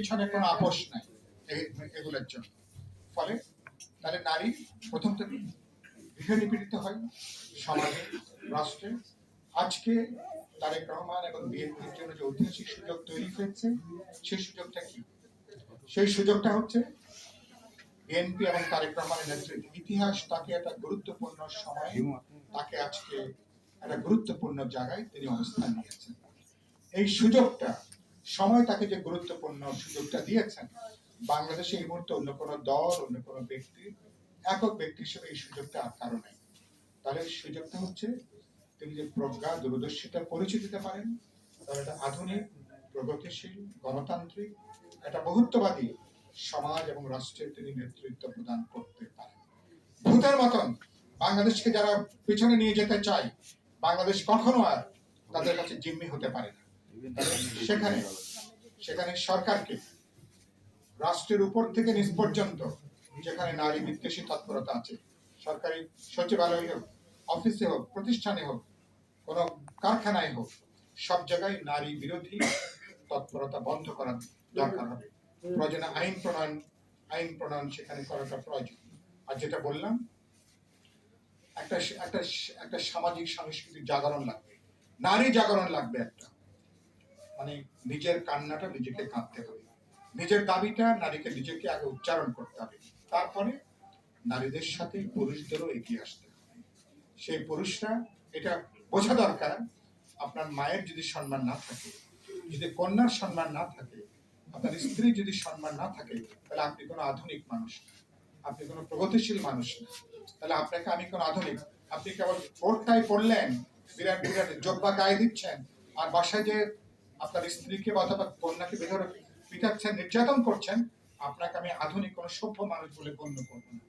পিছনে কোনো আপোষ নাই এগুলোর জন্য। ফলে তাহলে নারী প্রথম থেকে গৃহে নিপীড়িত হয়, সমাজে, রাষ্ট্রে। আজকে তারেক রহমান এবং বিএনপির জন্য যে ঐতিহাসিক সুযোগ তৈরি হয়েছে, সেই সুযোগটা কি? সেই সুযোগটা হচ্ছে বিএনপি এবং তারেক রহমানের নেতৃত্বে ইতিহাস তাকে একটা গুরুত্বপূর্ণ সময়, তাকে আজকে একটা গুরুত্বপূর্ণ জায়গায় তিনি অবস্থান নিয়েছেন। এই সুযোগটা, সময় তাকে যে গুরুত্বপূর্ণ সুযোগটা দিয়েছেন, বাংলাদেশে এই মুহূর্তে অন্য কোনো দল, অন্য কোনো ব্যক্তি, একক ব্যক্তি হিসেবে এই সুযোগটা আর কারো নেই। তাহলে সুযোগটা হচ্ছে তিনি যে প্রজ্ঞা, দূরদর্শিতার পরিচয় দিতে পারেন, তাহলে একটা আধুনিক, প্রগতিশীল, গণতান্ত্রিক, একটা বহুত্ববাদী সমাজ এবং রাষ্ট্রের তিনি নেতৃত্ব প্রদান করতে পারেন। ভূতের মতন বাংলাদেশকে যারা পিছনে নিয়ে যেতে চায়, বাংলাদেশ কখনো আর তাদের কাছে জিম্মি হতে পারে না। সেখানে সরকারকে, রাষ্ট্রের উপর থেকে নিচ পর্যন্ত যেখানে নারী বিদ্বেষী তৎপরতা আছে, সরকারি সচিবালয় হোক, অফিসে হোক, প্রতিষ্ঠানে হোক, কোনো কারখানায় হোক, সব জায়গায় নারী বিরোধী তৎপরতা বন্ধ করার দরকার হবে। প্রয়োজনে আইন প্রণয়ন সেখানে করাটা প্রয়োজন। আর যেটা বললাম, একটা সামাজিক সাংস্কৃতিক জাগরণ লাগবে, নারী জাগরণ লাগবে। একটা মানে নিজের কান্নাটা নিজেকে কাঁদতে হবে, নিজের দাবিটা নারীকে নিজেকে আগে উচ্চারণ করতে হবে, তারপরে নারীদের সাথে পুরুষদেরও এগিয়ে আসতে হবে। সেই পুরুষরা এটা বোঝা দরকার, আপনার মায়ের যদি সম্মান না থাকে, যদি কন্যার সম্মান না থাকে, আপনার স্ত্রী যদি সম্মান না থাকে, তাহলে আপনি কোনো আধুনিক মানুষ না, আপনি কোনো প্রগতিশীল মানুষ না। তাহলে আপনাকে আমি কোনো আধুনিক, আপনি কেবল কোটটাই পড়লেন, বিরাট বিরাট জব্বা গায়ে দিচ্ছেন, আর বাসায় যে আপনার স্ত্রীকে বা অথবা কন্যাকে বেধড়ক পিটাচ্ছেন, নির্যাতন করছেন, আপনাকে আমি আধুনিক কোনো সভ্য মানুষ বলে গণ্য করবো না।